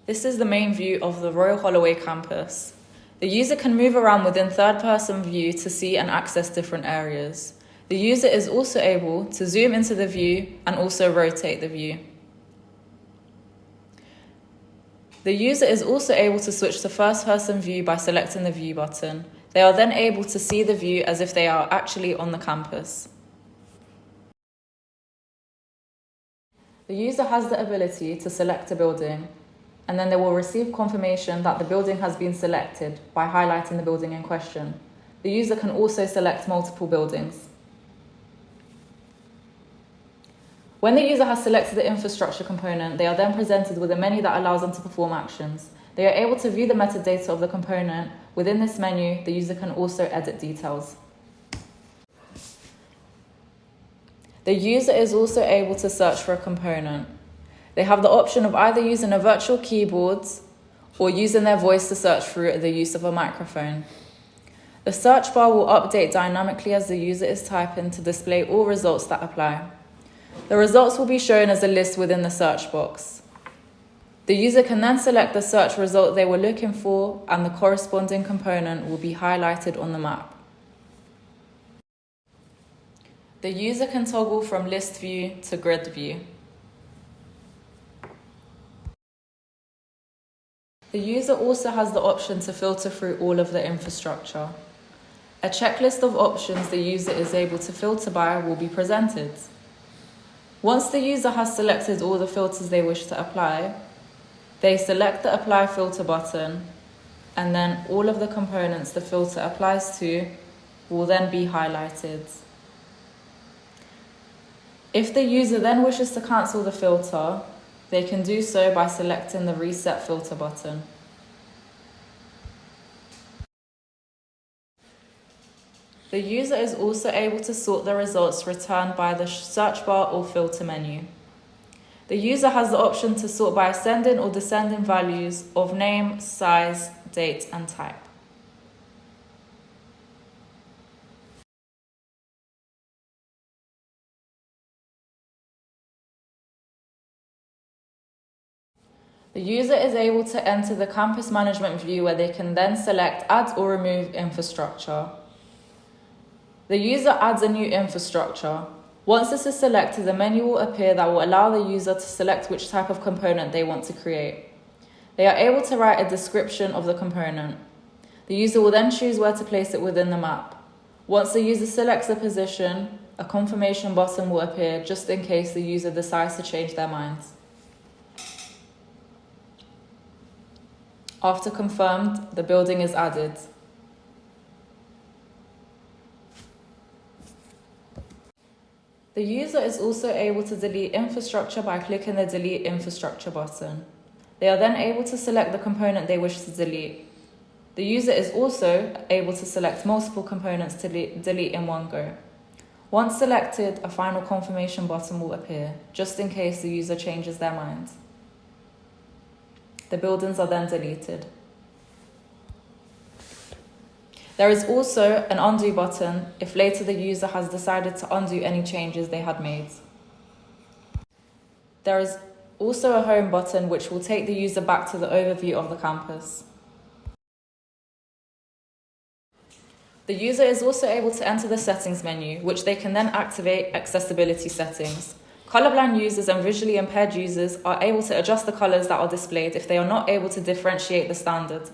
This is the main view of the Royal Holloway campus. The user can move around within third-person view to see and access different areas. The user is also able to zoom into the view and also rotate the view. The user is also able to switch to first-person view by selecting the view button. They are then able to see the view as if they are actually on the campus. The user has the ability to select a building, and then they will receive confirmation that the building has been selected by highlighting the building in question. The user can also select multiple buildings. When the user has selected the infrastructure component, they are then presented with a menu that allows them to perform actions. They are able to view the metadata of the component. Within this menu, the user can also edit details. The user is also able to search for a component. They have the option of either using a virtual keyboard or using their voice to search through the use of a microphone. The search bar will update dynamically as the user is typing to display all results that apply. The results will be shown as a list within the search box. The user can then select the search result they were looking for, and the corresponding component will be highlighted on the map. The user can toggle from list view to grid view. The user also has the option to filter through all of the infrastructure. A checklist of options the user is able to filter by will be presented. Once the user has selected all the filters they wish to apply, they select the Apply Filter button, and then all of the components the filter applies to will then be highlighted. If the user then wishes to cancel the filter, they can do so by selecting the Reset Filter button. The user is also able to sort the results returned by the search bar or filter menu. The user has the option to sort by ascending or descending values of name, size, date, and type. The user is able to enter the campus management view where they can then select Add or Remove Infrastructure. The user adds a new infrastructure. Once this is selected, a menu will appear that will allow the user to select which type of component they want to create. They are able to write a description of the component. The user will then choose where to place it within the map. Once the user selects a position, a confirmation button will appear just in case the user decides to change their minds. After confirmed, the building is added. The user is also able to delete infrastructure by clicking the Delete Infrastructure button. They are then able to select the component they wish to delete. The user is also able to select multiple components to delete in one go. Once selected, a final confirmation button will appear, just in case the user changes their mind. The buildings are then deleted. There is also an undo button if later the user has decided to undo any changes they had made. There is also a home button which will take the user back to the overview of the campus. The user is also able to enter the settings menu, which they can then activate accessibility settings. Colorblind users and visually impaired users are able to adjust the colors that are displayed if they are not able to differentiate the standard.